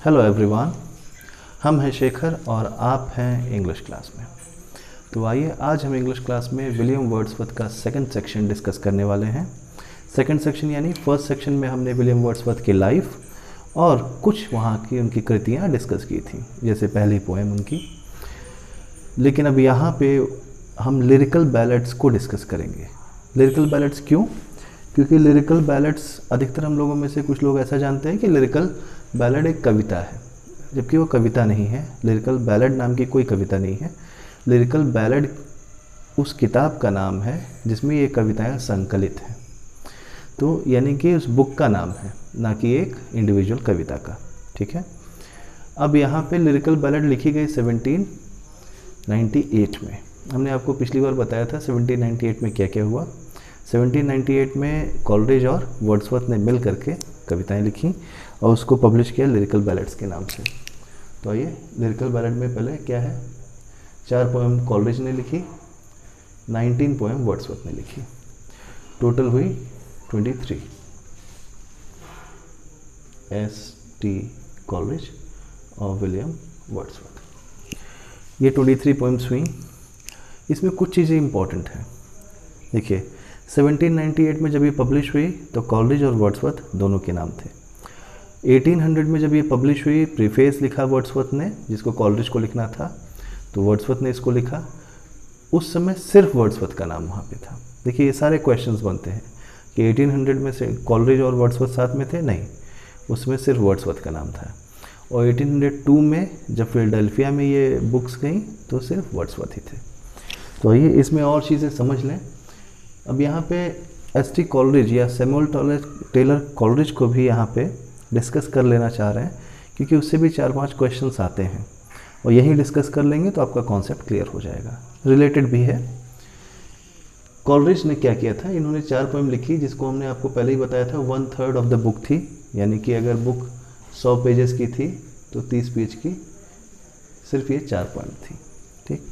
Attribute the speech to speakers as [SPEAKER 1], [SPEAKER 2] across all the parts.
[SPEAKER 1] Hello everyone, हम हैं शेखर और आप हैं इंग्लिश क्लास में। तो आइए आज हम इंग्लिश क्लास में विलियम वर्ड्सवर्थ का सेकंड सेक्शन डिस्कस करने वाले हैं। सेकंड सेक्शन यानी फर्स्ट सेक्शन में हमने विलियम वर्ड्सवर्थ की लाइफ और कुछ वहाँ की उनकी कृतियाँ डिस्कस की थी, जैसे पहली पोएम उनकी। लेकिन अब यहाँ पे हम लिरिकल बैलेड्स को डिस्कस करेंगे। लिरिकल बैलेड्स क्यों? क्योंकि लिरिकल बैलेड्स अधिकतर हम लोगों में से कुछ लोग ऐसा जानते हैं कि लिरिकल बैलेड एक कविता है, जबकि वो कविता नहीं है। लिरिकल बैलेड नाम की कोई कविता नहीं है। लिरिकल बैलेड उस किताब का नाम है जिसमें ये कविताएं संकलित हैं। तो यानी कि उस बुक का नाम है, ना कि एक इंडिविजुअल कविता का। ठीक है। अब यहाँ पे लिरिकल बैलेड लिखी गई 1798 में। हमने आपको पिछली बार बताया था 1798 में क्या क्या हुआ। 1798 में कॉलरिज और वर्ड्सवर्थ ने मिल करके कविताएं लिखी और उसको पब्लिश किया लिरिकल बैलेड्स के नाम से। तो आइए, लिरिकल बैलेड में पहले क्या है, 4 पोएम कॉलरिज ने लिखी, 19 पोएम वर्ड्सवर्थ ने लिखी, टोटल हुई 23। S.T. कॉलरिज और विलियम वर्ड्सवर्थ, ये 23 पोएम्स हुई। इसमें कुछ चीज़ें इंपॉर्टेंट हैं। देखिए, 1798 में जब ये पब्लिश हुई तो कॉलरिज और वर्ड्सवर्थ दोनों के नाम थे। 1800 में जब ये पब्लिश हुई, प्रीफेस लिखा वर्ड्सवर्थ ने, जिसको कॉलरिज को लिखना था, तो वर्ड्सवर्थ ने इसको लिखा। उस समय सिर्फ वर्ड्सवर्थ का नाम वहाँ पे था। देखिए, ये सारे क्वेश्चंस बनते हैं कि 1800 में से कॉलरिज और वर्ड्सवर्थ साथ में थे, नहीं, उसमें सिर्फ वर्ड्सवर्थ का नाम था। और 1802 में जब फिलाडेल्फिया में ये बुक्स गई तो सिर्फ वर्ड्सवर्थ ही थे। तो आइए इसमें और चीज़ें समझ लें। अब यहाँ पे S.T. कॉलरिज या सैमुअल टेलर कॉलरिज को भी यहाँ पे डिस्कस कर लेना चाह रहे हैं, क्योंकि उससे भी 4-5 क्वेश्चंस आते हैं और यही डिस्कस कर लेंगे तो आपका कॉन्सेप्ट क्लियर हो जाएगा। रिलेटेड भी है। कॉलरिज ने क्या किया था, इन्होंने 4 पोएम लिखी, जिसको हमने आपको पहले ही बताया था 1/3 ऑफ द बुक थी। यानी कि अगर बुक 100 पेजेस की थी तो 30 पेज की सिर्फ ये 4 पोएम थी। ठीक।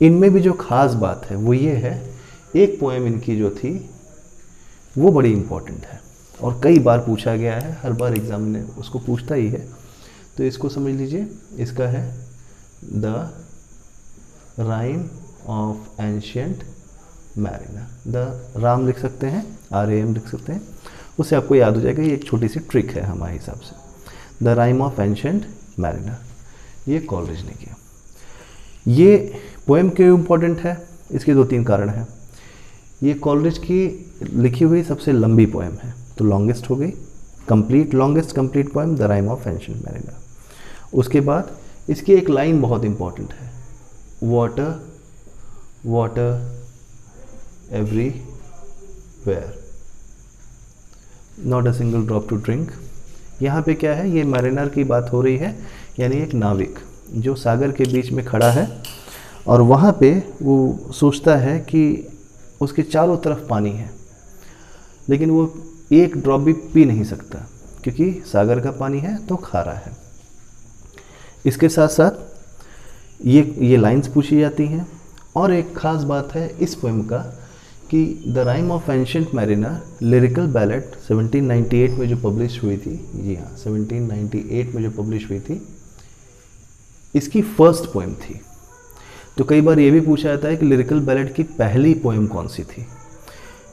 [SPEAKER 1] इनमें भी जो खास बात है वो ये है, एक पोएम इनकी जो थी वो बड़ी इंपॉर्टेंट है और कई बार पूछा गया है, हर बार एग्जाम में उसको पूछता ही है। तो इसको समझ लीजिए, इसका है the rime of ancient mariner. The Ram लिख सकते हैं, RAM लिख सकते हैं, उससे आपको याद हो जाएगा। ये एक छोटी सी ट्रिक है हमारे हिसाब से। The rime of ancient mariner, ये कॉलरिज ने किया। ये पोएम क्यों इम्पोर्टेंट है, इसके 2-3 कारण हैं। ये कॉलरिज की लिखी हुई सबसे लंबी पोएम है, तो लॉन्गेस्ट हो गई, longest complete poem the rime of ancient mariner. उसके बाद इसकी एक लाइन बहुत इंपॉर्टेंट है, water water everywhere, not a single drop to drink. यहाँ पे क्या है, ये मैरिनर की बात हो रही है, यानी एक नाविक जो सागर के बीच में खड़ा है और वहाँ पे वो सोचता है कि उसके चारों तरफ पानी है, लेकिन वो एक ड्रॉप भी पी नहीं सकता क्योंकि सागर का पानी है तो खारा है। इसके साथ साथ ये लाइंस पूछी जाती हैं। और एक ख़ास बात है इस पोएम का कि the rime of ancient mariner lyrical ballad 1798 में जो पब्लिश हुई थी, जी हाँ 1798 में जो पब्लिश हुई थी, इसकी फर्स्ट पोएम थी। तो कई बार ये भी पूछा जाता है कि लिरिकल बैलेड की पहली पोएम कौन सी थी।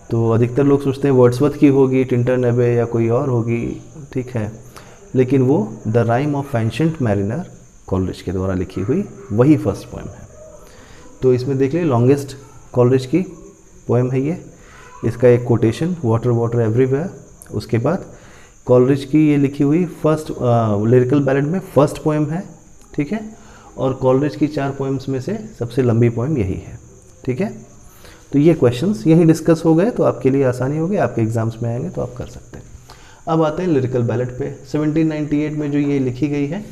[SPEAKER 1] तो अधिकतर लोग सोचते हैं वर्ड्सवर्थ की होगी, टिंटरनेबे या कोई और होगी, ठीक है, लेकिन वो the rime of ancient mariner Coleridge के द्वारा लिखी हुई वही फर्स्ट पोएम है। तो इसमें देख लिया, लॉन्गेस्ट कॉलरिज की पोएम है ये। इसका एक कोटेशन, वाटर वाटर एवरीवेयर। उसके बाद कॉलरिज की ये लिखी हुई फर्स्ट लिरिकल बैलेड में फर्स्ट पोएम है, ठीक है। और कॉलरिज की 4 पोएम्स में से सबसे लंबी पोएम यही है, ठीक है। तो ये क्वेश्चंस यहीं डिस्कस हो गए तो आपके लिए आसानी होगी, आपके एग्जाम्स में आएंगे तो आप कर सकते हैं। अब आते हैं लिरिकल बैलेड पे। 1798 में जो ये लिखी गई है,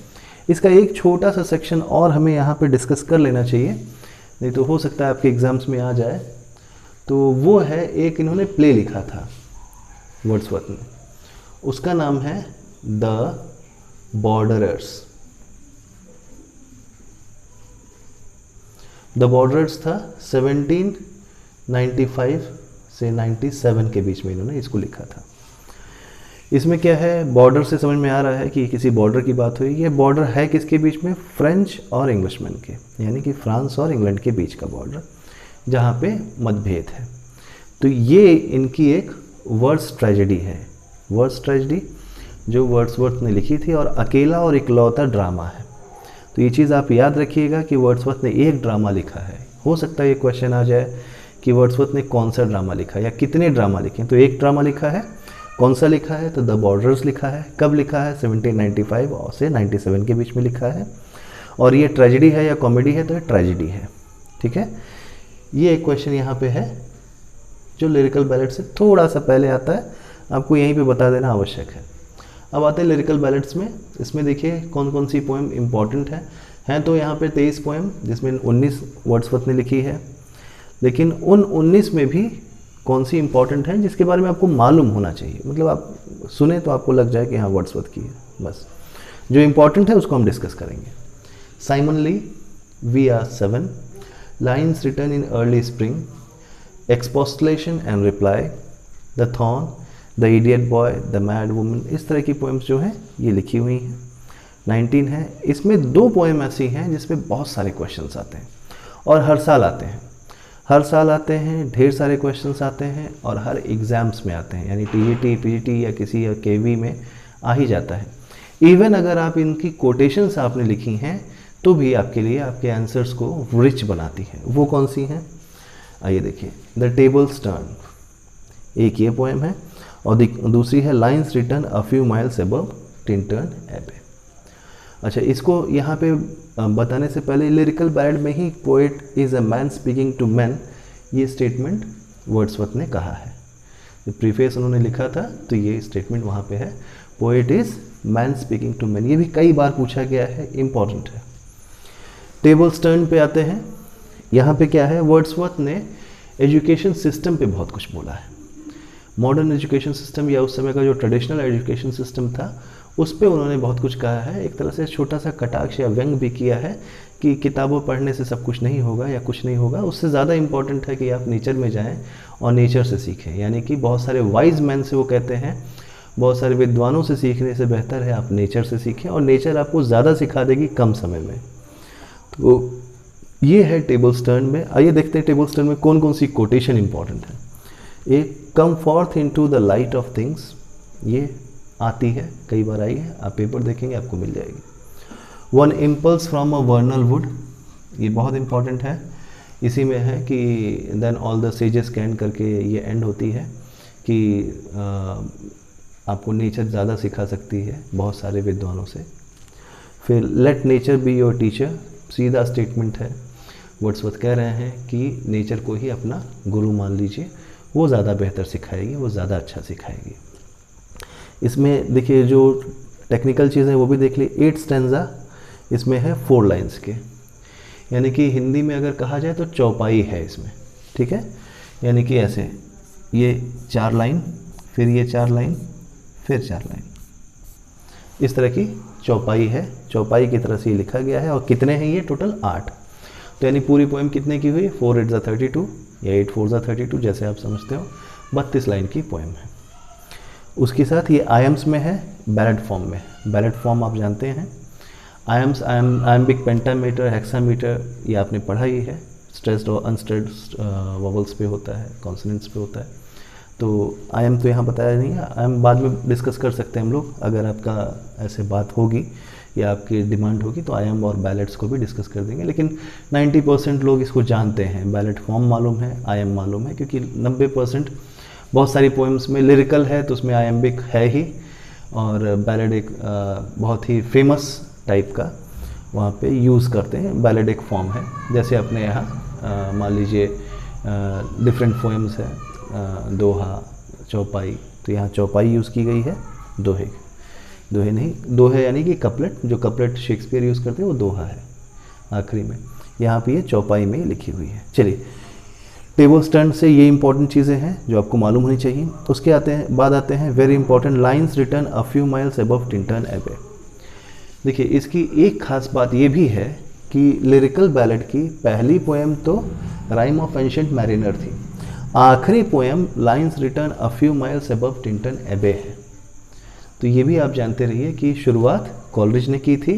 [SPEAKER 1] इसका एक छोटा सा सेक्शन और हमें यहाँ पे डिस्कस कर लेना चाहिए, नहीं तो हो सकता है आपके एग्जाम्स में आ जाए। तो वो है, एक इन्होंने प्ले लिखा था वर्ड्सवर्थ ने, उसका नाम है द बॉर्डरर्स। द बॉर्डरर्स था 1795 से 97 के बीच में इन्होंने इसको लिखा था। इसमें क्या है, बॉर्डर से समझ में आ रहा है कि किसी बॉर्डर की बात हुई। ये बॉर्डर है किसके बीच में, फ्रेंच और इंग्लिशमैन के, यानी कि फ्रांस और इंग्लैंड के बीच का बॉर्डर, जहाँ पे मतभेद है। तो ये इनकी एक वर्ड्स ट्रेजेडी है, वर्ड्स ट्रेजेडी जो वर्ड्सवर्थ ने लिखी थी, और अकेला और इकलौता ड्रामा है। तो ये चीज़ आप याद रखिएगा कि वर्ड्सवर्थ ने एक ड्रामा लिखा है। हो सकता है ये क्वेश्चन आ जाए कि वर्ड्सवर्थ ने कौन सा ड्रामा लिखा है या कितने ड्रामा लिखे हैं। तो एक ड्रामा लिखा है, कौन सा लिखा है, तो द बॉर्डर्स लिखा है। कब लिखा है, 1795 और से 97 के बीच में लिखा है। और ये ट्रेजेडी है या कॉमेडी है, तो ये ट्रेजेडी है। ठीक है, ये एक क्वेश्चन यहाँ पे है जो लिरिकल बैलेड से थोड़ा सा पहले आता है, आपको यहीं पे बता देना आवश्यक है। अब आते हैं लिरिकल बैलेड्स में। इसमें देखिए कौन कौन सी पोएम इंपॉर्टेंट हैं तो यहाँ पे 23 पोएम, जिसमें 19 वर्ड्सवर्थ ने लिखी है। लेकिन उन 19 में भी कौन सी इंपॉर्टेंट है जिसके बारे में आपको मालूम होना चाहिए, मतलब आप सुने तो आपको लग जाए कि हाँ वर्ड्सवर्थ की है। बस जो इंपॉर्टेंट है उसको हम डिस्कस करेंगे। Simon Lee, we are 7, lines written in early spring, expostulation and reply, the thorn, the idiot boy, the mad woman, इस तरह की पोएम्स जो हैं ये लिखी हुई हैं। 19 है। इसमें 2 पोएम ऐसी हैं जिसमें बहुत सारे क्वेश्चंस आते हैं और हर साल आते हैं, हर साल आते हैं, ढेर सारे क्वेश्चंस आते हैं और हर एग्ज़ाम्स में आते हैं, यानी टीजीटी, पीजीटी या किसी या केवी में आ ही जाता है। इवन अगर आप इनकी कोटेशंस आपने लिखी हैं तो भी आपके लिए आपके आंसर्स को रिच बनाती हैं। वो कौन सी हैं, आइए देखिए। द टेबल्स टर्न, एक ये पोएम है, और दूसरी है lines written a few miles above Tintern Abbey. अच्छा, इसको यहाँ पे बताने से पहले लिरिकल बैलेड में ही poet is a man speaking to man, ये स्टेटमेंट वर्ड्सवर्थ ने कहा है। प्रीफेस उन्होंने लिखा था तो ये स्टेटमेंट वहाँ पे है, poet is man speaking to man. ये भी कई बार पूछा गया है, इम्पॉर्टेंट है। टेबल्स टर्न पे आते हैं। यहाँ पे क्या है, वर्ड्सवर्थ ने एजुकेशन सिस्टम पे बहुत कुछ बोला है। मॉडर्न एजुकेशन सिस्टम या उस समय का जो ट्रेडिशनल एजुकेशन सिस्टम था उस पर उन्होंने बहुत कुछ कहा है। एक तरह से छोटा सा कटाक्ष या व्यंग भी किया है कि किताबों पढ़ने से सब कुछ नहीं होगा या कुछ नहीं होगा, उससे ज़्यादा इम्पॉर्टेंट है कि आप नेचर में जाएं और नेचर से सीखें। यानी कि बहुत सारे वाइज मैन से वो कहते हैं, बहुत सारे विद्वानों से सीखने से बेहतर है आप नेचर से सीखें, और नेचर आपको ज़्यादा सिखा देगी कम समय में। तो ये है टेबल्स टर्न में। आइए देखते हैं टेबल्स टर्न में कौन कौन सी कोटेशन इंपॉर्टेंट है। एक, come forth into the light of things, ये आती है, कई बार आई है, आप पेपर देखेंगे आपको मिल जाएगी। One impulse from a vernal wood, ये बहुत इंपॉर्टेंट है। इसी में है कि than all the sages can करके ये एंड होती है कि आपको नेचर ज़्यादा सिखा सकती है बहुत सारे विद्वानों से। फिर let nature be your teacher, सीधा स्टेटमेंट है, वर्ड्सवर्थ कह रहे हैं कि नेचर को ही अपना गुरु मान लीजिए, वो ज़्यादा बेहतर सिखाएगी, वो ज़्यादा अच्छा सिखाएगी। इसमें देखिए जो टेक्निकल चीज़ें वो भी देख ली। 8 स्टैंजा इसमें है 4 लाइन्स के, यानी कि हिंदी में अगर कहा जाए तो चौपाई है इसमें, ठीक है। यानी कि ऐसे ये 4 लाइन, फिर ये 4 लाइन, फिर 4 लाइन, इस तरह की चौपाई है। चौपाई की तरह से ये लिखा गया है। और कितने हैं ये, टोटल 8। तो यानी पूरी पोएम कितने की हुई, 4 8 32 या 8 4 32, जैसे आप समझते हो, 32 लाइन की पोएम है। उसके साथ ये आयम्स में है, बैलेड फॉर्म में। बैलेड फॉर्म आप जानते हैं, आयम्स, आयम्बिक, पेंटामीटर, हेक्सामीटर, ये आपने पढ़ा ही है। स्ट्रेस्ड और अनस्ट्रेस्ड वोवल्स पे होता है, कॉन्सोनेंट्स पे होता है। तो आयम तो यहाँ बताया नहीं है, आयम बाद में डिस्कस कर सकते हैं हम लोग, अगर आपका ऐसे बात होगी या आपकी डिमांड होगी तो आयम और बैलेट्स को भी डिस्कस कर देंगे। लेकिन 90% लोग इसको जानते हैं, बैलेट फॉर्म मालूम है, आयम मालूम है, क्योंकि 90% बहुत सारी पोएम्स में लिरिकल है तो उसमें आयम्बिक है ही, और बैलेड एक बहुत ही फेमस टाइप का वहाँ पे यूज़ करते हैं। बैलेड एक फॉर्म है, जैसे अपने यहाँ मान लीजिए डिफरेंट पोएम्स है, दोहा, चौपाई, तो यहाँ चौपाई यूज़ की गई है, दोहे नहीं, दोहे यानी कि कपलेट, जो कपलेट शेक्सपियर यूज़ करते हैं वो दोहा है आखिरी में, यहाँ पे ये चौपाई में लिखी हुई है। चलिए, टेबल्स टर्न से ये इंपॉर्टेंट चीज़ें हैं जो आपको मालूम होनी चाहिए। उसके बाद आते हैं very important, lines written a few miles above Tintern Abbey. देखिए, इसकी एक खास बात ये भी है कि लिरिकल बैलेड की पहली पोएम तो राइम ऑफ एंशिएंट मैरिनर थी, आखिरी poem lines written a few miles above Tintern Abbey है। तो ये भी आप जानते रहिए कि शुरुआत कॉलरिज ने की थी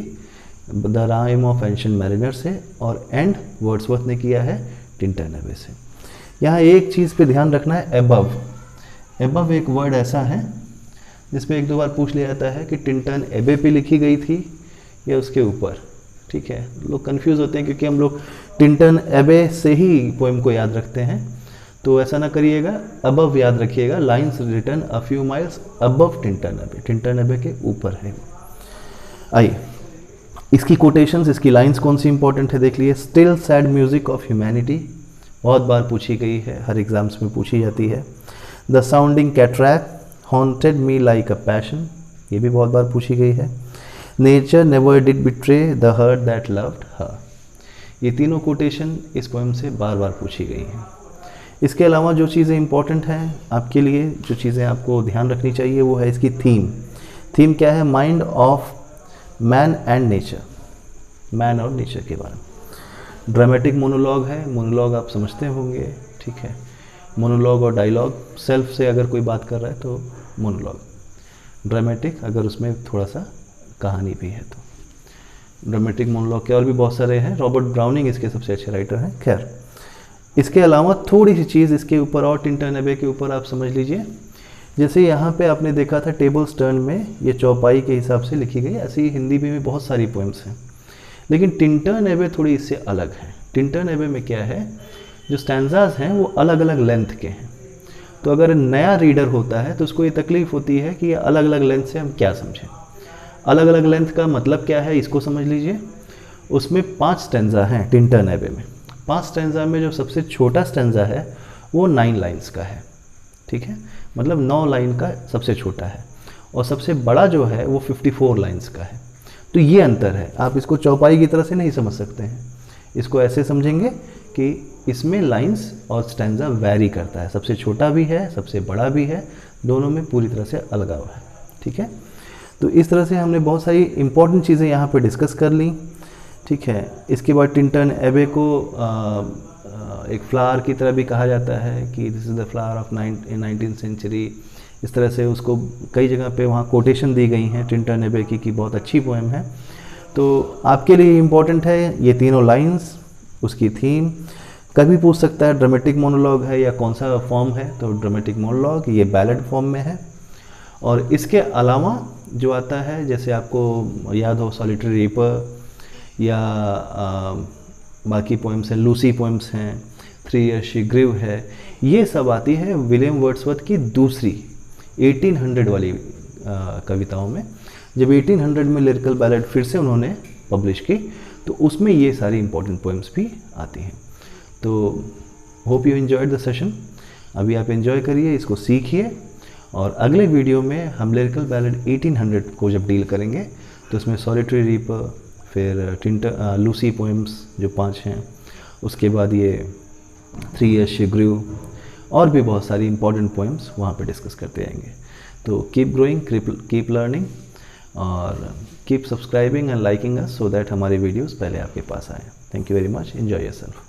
[SPEAKER 1] the rime of ancient mariner से, और एंड वर्ड्सवर्थ ने किया है टिंटन एबे से। यहाँ एक चीज़ पे ध्यान रखना है, एबव। एबव एक वर्ड ऐसा है जिसमें एक दो बार पूछ लिया जाता है कि टिंटन एबे पे लिखी गई थी या उसके ऊपर। ठीक है, लोग कंफ्यूज होते हैं क्योंकि हम लोग टिंटन एबे से ही पोएम को याद रखते हैं, तो ऐसा ना करिएगा, अबव याद रखिएगा। Lines written a few miles above Tintern Abbey, Tintern Abbey के ऊपर है। आइए इसकी कोटेशंस, इसकी लाइंस कौन सी इंपॉर्टेंट है देख लिए। Still sad music of humanity, बहुत बार पूछी गई है, हर एग्जाम्स में पूछी जाती है। The sounding cataract haunted me like a passion, ये भी बहुत बार पूछी गई है। Nature never did betray the heart that loved her, ये तीनों कोटेशन इस पोएम से बार बार पूछी गई हैं। इसके अलावा जो चीज़ें इंपॉर्टेंट हैं आपके लिए, जो चीज़ें आपको ध्यान रखनी चाहिए, वो है इसकी थीम। थीम क्या है? Mind of man and nature, man और नेचर के बारे में। ड्रामेटिक मोनोलॉग है, मोनोलॉग आप समझते होंगे, ठीक है। मोनोलॉग और डायलॉग, सेल्फ से अगर कोई बात कर रहा है तो मोनोलॉग, ड्रामेटिक अगर उसमें थोड़ा सा कहानी भी है तो। ड्रामेटिक मोनोलॉग के और भी बहुत सारे हैं, रॉबर्ट ब्राउनिंग इसके सबसे अच्छे राइटर हैं। खैर, इसके अलावा थोड़ी सी चीज़ इसके ऊपर और टिंटन एबे के ऊपर आप समझ लीजिए। जैसे यहाँ पे आपने देखा था टेबल्स टर्न में ये चौपाई के हिसाब से लिखी गई, ऐसी ही हिंदी में भी बहुत सारी पोएम्स हैं, लेकिन टिंटन एबे थोड़ी इससे अलग है। टिंटन एबे में क्या है, जो स्टैंजाज हैं वो अलग अलग लेंथ के हैं, तो अगर नया रीडर होता है तो उसको ये तकलीफ़ होती है कि ये अलग अलग लेंथ से हम क्या समझें। अलग अलग लेंथ का मतलब क्या है, इसको समझ लीजिए। उसमें 5 स्टैंजा हैं टिंटन एबे में। 5 स्टैंजा में जो सबसे छोटा स्टैंजा है वो 9 लाइन्स का है, ठीक है, मतलब 9 लाइन का सबसे छोटा है, और सबसे बड़ा जो है वो 54 लाइन्स का है। तो ये अंतर है, आप इसको चौपाई की तरह से नहीं समझ सकते हैं, इसको ऐसे समझेंगे कि इसमें लाइन्स और स्टैंजा वैरी करता है, सबसे छोटा भी है सबसे बड़ा भी है, दोनों में पूरी तरह से अलगाव है, ठीक है। तो इस तरह से हमने बहुत सारी इंपॉर्टेंट चीज़ें यहाँ पे डिस्कस कर ली, ठीक है। इसके बाद टिंटन एबे को एक फ्लावर की तरह भी कहा जाता है कि this is the flower of 19th century, इस तरह से उसको कई जगह पे वहाँ कोटेशन दी गई हैं टिंटन एबे की बहुत अच्छी पोएम है। तो आपके लिए इम्पॉर्टेंट है ये तीनों लाइंस, उसकी थीम। कभी पूछ सकता है ड्रामेटिक मोनोलॉग है या कौन सा फॉर्म है, तो ड्रामेटिक मोनोलॉग ये बैलेड फॉर्म में है। और इसके अलावा जो आता है, जैसे आपको याद हो सॉलिटरी रीपर या बाकी पोएम्स हैं, लूसी पोएम्स हैं, 3 Years She Grew है, ये सब आती है विलियम वर्ड्सवर्थ की दूसरी 1800 वाली कविताओं में। जब 1800 में लिरिकल बैलेड फिर से उन्होंने पब्लिश की तो उसमें ये सारी इंपॉर्टेंट पोएम्स भी आती हैं। तो hope you enjoyed the session. अभी आप एंजॉय करिए, इसको सीखिए, और अगले वीडियो में हम लिरिकल बैलेड 1800 को जब डील करेंगे तो उसमें सॉलिटरी रीपर, फिर लूसी पोएम्स जो 5 हैं, उसके बाद ये 3 Years She Grew, और भी बहुत सारी इंपॉर्टेंट पोएम्स वहाँ पे डिस्कस करते रहेंगे। तो कीप ग्रोइंग, कीप लर्निंग, और keep subscribing and liking us so that हमारे वीडियोस पहले आपके पास आए। Thank you very much, enjoy yourself.